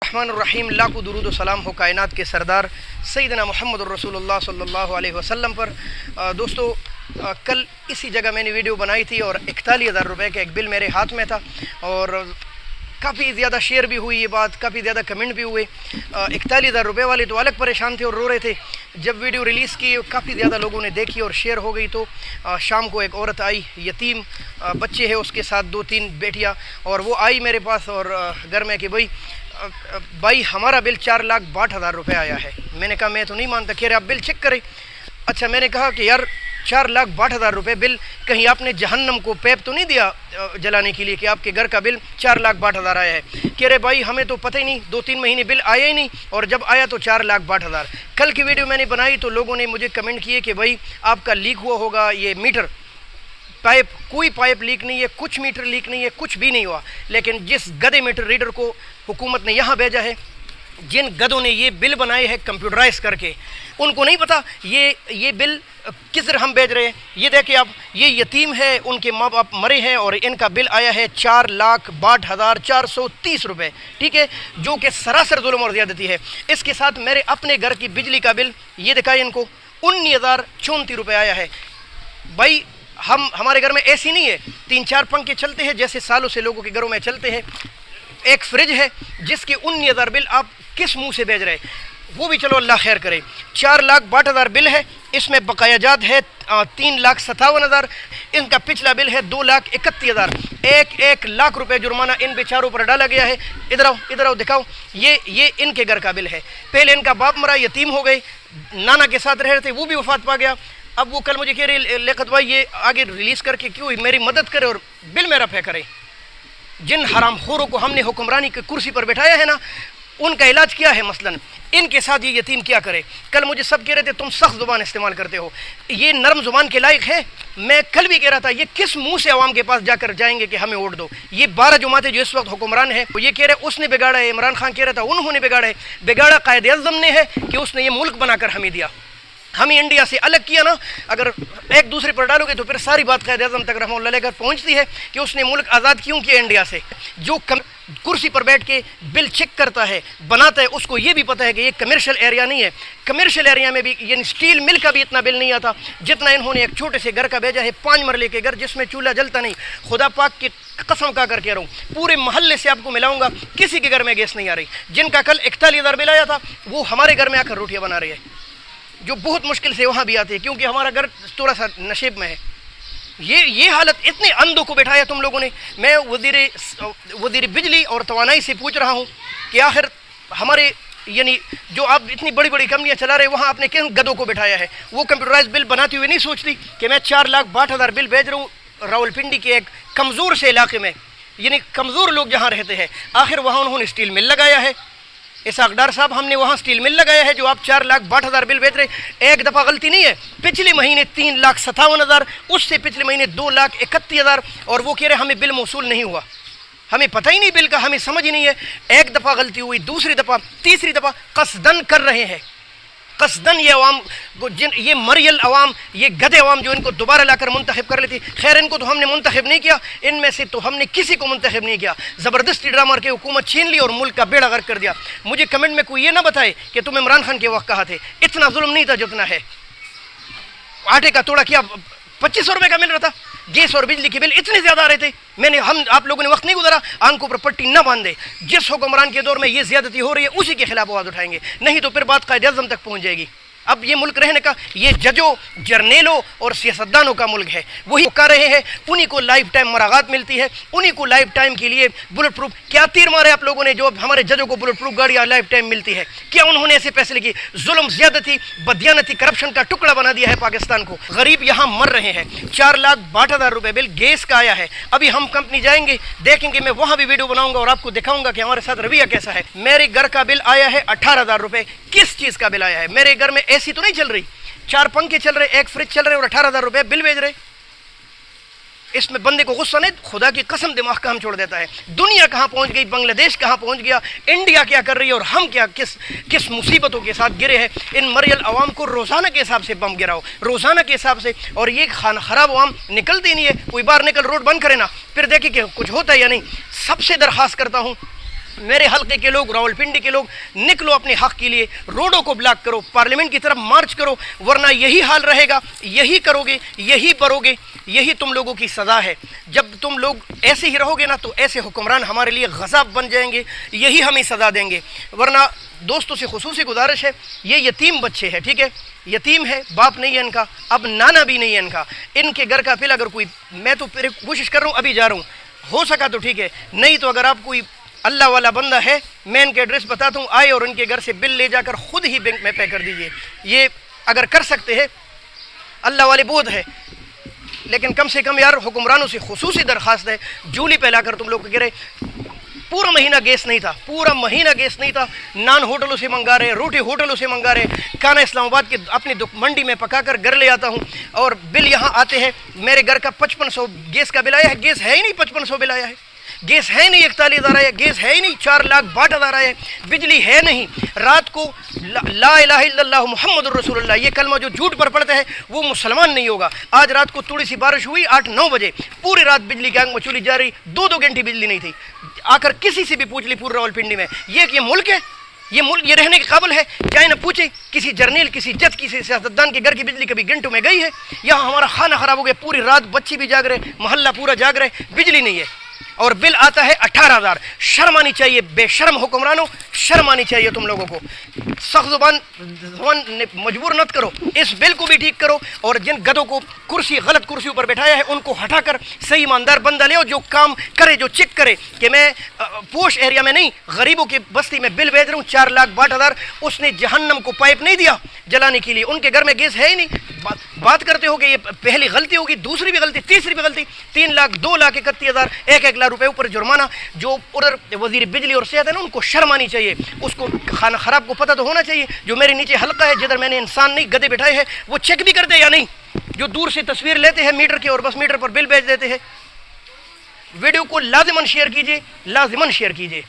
रहमान लाखों दुरूद व सलाम हो कायनात के सरदार सैयदना मोहम्मद रसूलुल्लाह सल्लल्लाहु अलैहि वसल्लम पर। दोस्तों, कल इसी जगह मैंने वीडियो बनाई थी और 41,000 रुपये का एक बिल मेरे हाथ में था और काफ़ी ज़्यादा शेयर भी हुई ये बात, काफ़ी ज़्यादा कमेंट भी हुए। 41,000 रुपये वाले तो अलग परेशान थे और रो रहे थे। जब वीडियो रिलीज़ की काफ़ी ज़्यादा लोगों ने देखी और शेयर हो गई तो शाम को एक औरत आई, यतीम बच्चे हैं उसके साथ 2-3 बेटियां, और वो आई मेरे पास और घर में कि भाई हमारा बिल 4,62,000 रुपये आया है। मैंने कहा मैं तो नहीं मानता। कह रहे आप बिल चेक करें। अच्छा, मैंने कहा कि यार 4,62,000 रुपये बिल, कहीं आपने जहन्नम को पैप तो नहीं दिया जलाने के लिए कि आपके घर का बिल 4,62,000 आया है? कह रहे भाई हमें तो पता ही नहीं, 2-3 महीने बिल आया ही नहीं और जब आया तो 4,62,000। कल की वीडियो मैंने बनाई तो लोगों ने मुझे कमेंट किए कि भाई आपका लीक हुआ होगा ये मीटर पाइप। कोई पाइप लीक नहीं है, कुछ मीटर लीक नहीं है, कुछ भी नहीं हुआ। लेकिन जिस गधे मीटर रीडर को हुकूमत ने यहाँ भेजा है, जिन गधों ने ये बिल बनाए हैं कंप्यूटराइज करके, उनको नहीं पता ये बिल किस तरह हम भेज रहे हैं। ये देखिए आप, ये यतीम है, उनके माँ बाप मरे हैं और इनका बिल आया है 4,62,430 रुपये, ठीक है, जो कि सरासर जुल्म और ज़्यादती है। इसके साथ मेरे अपने घर की बिजली का बिल ये दिखाए इनको 19,034 रुपये आया है। भाई हमारे घर में एसी नहीं है, 3-4 पंखे चलते हैं जैसे सालों से लोगों के घरों में चलते हैं। एक फ्रिज है जिसके 19,000 बिल आप किस मुंह से भेज रहे हैं? वो भी चलो अल्लाह खैर करे। 4,62,000 बिल है, इसमें बकायाजात है 3,57,000। इनका पिछला बिल है 2,31,000। 1 लाख रुपए जुर्माना इन बेचारों पर डाला गया है। इधर आओ दिखाओ, ये इनके घर का बिल है। पहले इनका बाप मरा, यतीम हो गए, नाना के साथ रह रहे थे, वो भी वफात पा गया। अब वो कल मुझे कह रहे लियाकत भाई ये आगे रिलीज़ करके क्यों मेरी मदद करे और बिल मेरा पे करे। जिन हरामखोरों को हमने हुक्मरानी की कुर्सी पर बैठाया है ना, उनका इलाज क्या है? मसलन इनके साथ ये यतीम क्या करे? कल मुझे सब कह रहे थे तुम सख्त ज़ुबान इस्तेमाल करते हो, ये नरम ज़ुबान के लायक है? मैं कल भी कह रहा था ये किस मुंह से अवाम के पास जाकर जाएंगे कि हमें वोट दो? ये 12 जमातें जो इस वक्त हुक्मरान है, ये कह रहे उसने बिगाड़ा है। इमरान खान कह रहा था उन्होंने बिगाड़ा है। बिगाड़ा कायदे आज़म ने है कि उसने ये मुल्क बनाकर हमें दिया, हमें इंडिया से अलग किया ना। अगर एक दूसरे पर डालोगे तो फिर सारी बात कायदे आज़म तक रहमतुल्लाह अलैह पहुँचती है कि उसने मुल्क आज़ाद क्यों किया इंडिया से। जो कुर्सी पर बैठ के बिल चेक करता है, बनाता है, उसको ये भी पता है कि ये कमर्शियल एरिया नहीं है। कमर्शियल एरिया में भी यानी स्टील मिल का भी इतना बिल नहीं आता जितना इन्होंने एक छोटे से घर का भेजा है, 5 मरले के घर जिसमें चूल्हा जलता नहीं। खुदा पाक की कसम का कर कह रहा हूँ, पूरे मोहल्ले से आपको मिलाऊंगा, किसी के घर में गैस नहीं आ रही। जिनका कल 41,000 बिल आया था वो हमारे घर में आकर रोटियाँ बना रही है, जो बहुत मुश्किल से वहाँ भी आते हैं क्योंकि हमारा घर थोड़ा सा नशेब में है। ये हालत, इतने अंधों को बैठाया तुम लोगों ने। मैं वज़ीर बिजली और तवानाई से पूछ रहा हूँ कि आखिर हमारे यानी जो आप इतनी बड़ी बड़ी कंपनियाँ चला रहे, वहाँ आपने किन गधों को बैठाया है? वो कंप्यूटराइज बिल बनाते हुए नहीं सोचती कि मैं 4,62,000 बिल भेज रहा हूँ रावलपिंडी के एक कमज़ोर से इलाके में, यानी कमज़ोर लोग जहाँ रहते हैं। आखिर वहाँ उन्होंने स्टील मिल लगाया है। इसाकदार साहब, हमने वहाँ स्टील मिल लगाया है जो आप 4,62,000 बिल बेच रहे। एक दफ़ा गलती नहीं है, पिछले महीने 3,57,000, उससे पिछले महीने 2,31,000, और वो कह रहे हमें बिल मौसूल नहीं हुआ, हमें पता ही नहीं बिल का, हमें समझ ही नहीं है। एक दफ़ा गलती हुई, दूसरी दफ़ा, तीसरी दफ़ा कसदन कर रहे हैं। कसदन ये अवाम को, ये मरियल अवाम, ये गधे अवाम जो इनको दोबारा लाकर मुंतखब कर लेती। खैर इनको तो हमने मुंतखब नहीं किया, इनमें से तो हमने किसी को मुंतखब नहीं किया। ज़बरदस्ती ड्रामा करके हुकूमत छीन ली और मुल्क का बेड़ा गर्क कर दिया। मुझे कमेंट में कोई ये ना बताए कि तुम इमरान खान के वक्त कहा थे। इतना जुल्म नहीं था जितना है। आटे का तोड़ा क्या 2500 रुपये का मिल रहा था? गैस और बिजली के बिल इतने ज़्यादा आ रहे थे। आप लोगों ने वक्त नहीं गुजारा, आंखों पर पट्टी न बांधे। जिस हुक्मरान के दौर में ये ज़्यादती हो रही है उसी के खिलाफ आवाज़ उठाएंगे, नहीं तो फिर बात कायदे आज़म तक पहुँच जाएगी। अब ये मुल्क रहने का ये जजों, जर्नेलों और सियासतदानों का मुल्क है। वही कर रहे हैं, उन्हीं को लाइफ टाइम मरागात मिलती है, उन्हीं को लाइफ टाइम के लिए बुलेट प्रूफ। क्या तीर मारे आप लोगों ने जो हमारे जजों को बुलेट प्रूफ गाड़ियाँ लाइफ टाइम मिलती है? क्या उन्होंने ऐसे फैसले की? जुल्म, ज़्यादती, बदयानती, करप्शन का टुकड़ा बना दिया है पाकिस्तान को। गरीब यहाँ मर रहे हैं। 4,62,000 रुपये बिल गैस का आया है। अभी हम कंपनी जाएंगे, देखेंगे, मैं वहाँ भी वीडियो बनाऊंगा और आपको दिखाऊंगा कि हमारे साथ रवैया कैसा है। मेरे घर का बिल आया है 18,000 रुपये। किस चीज़ का बिल आया है? मेरे घर में एसी तो नहीं चल रही, 4 पंखे चल रहे, एक फ्रिज चल रहे और 18,000 रुपये बिल भेज रहे। इसमें बंदे को गुस्सा नहीं, खुदा की कसम दिमाग काम छोड़ देता है। दुनिया कहाँ पहुँच गई, बांग्लादेश कहाँ पहुँच गया, इंडिया क्या कर रही है और हम क्या किस मुसीबतों के साथ गिरे हैं। इन मरियल अवाम को रोज़ाना के हिसाब से बम गिराओ, रोज़ाना के हिसाब से, और ये खाना ख़राब अवाम निकलती नहीं है। कोई बाहर निकल रोड बंद करे ना, फिर देखिए कि कुछ होता है या नहीं। सबसे दरख्वास्त करता हूँ میرے حلقے کے لوگ، راولپنڈی کے لوگ، نکلو اپنے حق کے لیے، روڈوں کو بلاک کرو، پارلیمنٹ کی طرف مارچ کرو، ورنہ یہی حال رہے گا، یہی کرو گے، یہی برو گے، یہی تم لوگوں کی سزا ہے۔ جب تم لوگ ایسے ہی رہو گے نا تو ایسے حکمران ہمارے لیے غضب بن جائیں گے، یہی ہمیں سزا دیں گے۔ ورنہ دوستوں سے خصوصی گزارش ہے، یہ یتیم بچے ہیں، ٹھیک ہے، یتیم ہے، باپ نہیں ہے ان کا، اب نانا بھی نہیں ہے ان کا، ان کے گھر کا بل اگر کوئی، میں تو پھر کوشش کر رہا ہوں، ابھی جا رہا ہوں، ہو سکا تو ٹھیک ہے، نہیں تو اگر آپ کوئی اللہ والا بندہ ہے، میں ان کے ایڈریس بتاتا ہوں، آئے اور ان کے گھر سے بل لے جا کر خود ہی بینک میں پے کر دیجئے۔ یہ اگر کر سکتے ہیں، اللہ والے بہت ہے، لیکن کم سے کم یار حکمرانوں سے خصوصی درخواست ہے، جولی پہ لا کر تم لوگ کہہ رہے پورا مہینہ گیس نہیں تھا، پورا مہینہ گیس نہیں تھا، نان ہوٹلوں سے منگا رہے، روٹی ہوٹلوں سے منگا رہے، کھانا اسلام آباد کی اپنی منڈی میں پکا کر گھر لے آتا ہوں، اور بل یہاں آتے ہیں، میرے گھر کا 5500 گیس کا بل آیا ہے، گیس ہے ہی نہیں 5500 بل آیا ہے، گیس ہے نہیں 41,000 آیا ہے، گیس ہے ہی نہیں 4,62,000 آیا ہے، بجلی ہے نہیں، رات کو لا الہ الا اللہ محمد الرسول اللہ یہ کلمہ جو جھوٹ پر پڑتا ہے وہ مسلمان نہیں ہوگا۔ آج رات کو تھوڑی سی بارش ہوئی 8-9 بجے، پوری رات بجلی کی آگ مچولی جا رہی، 2 گھنٹے بجلی نہیں تھی، آ کر کسی سے بھی پوچھ لی پورے راولپنڈی میں، یہ ملک ہے، یہ ملک یہ رہنے کے قابل ہے؟ چاہے نہ پوچھے کسی جرنیل، کسی جج، کسی سیاستدان کے گھر کی بجلی کبھی گھنٹوں میں گئی ہے؟ یہاں ہمارا کھانا خراب ہو گیا، پوری رات بچے بھی جاگ رہے، محلہ پورا جاگ رہے، بجلی نہیں ہے، اور بل آتا ہے 18,000۔ شرم آنی چاہیے، بے شرم حکمرانوں، شرم آنی چاہیے تم لوگوں کو۔ سخت زبان مجبور نت کرو، اس بل کو بھی ٹھیک کرو، اور جن گدوں کو غلط کرسیوں پر بٹھایا ہے ان کو ہٹا کر صحیح ایماندار بندہ لے، جو کام کرے، جو چیک کرے کہ میں پوش ایریا میں نہیں، غریبوں کی بستی میں بل بھیج رہا ہوں 4,62,000، اس نے جہنم کو پائپ نہیں دیا جلانے کے لیے، ان کے گھر میں گیس ہے ہی نہیں۔ بات کرتے ہو کہ یہ پہلی غلطی ہوگی، دوسری بھی غلطی، تیسری بھی غلطی، 3 لاکھ 2,31,000 1 لاکھ روپے اوپر جرمانہ۔ جو ادھر وزیر بجلی اور صحت ہے نا، ان کو شرم آنی چاہیے، اس کو کھانا خراب کو پتہ تو ہونا چاہیے۔ جو میرے نیچے حلقہ ہے جدھر میں نے انسان نہیں گدے بٹھائے ہیں، وہ چیک بھی کرتے یا نہیں؟ جو دور سے تصویر لیتے ہیں میٹر کے اور بس میٹر پر بل بھیج دیتے ہیں۔ ویڈیو کو لازماً شیئر کیجیے، لازماً شیئر کیجیے۔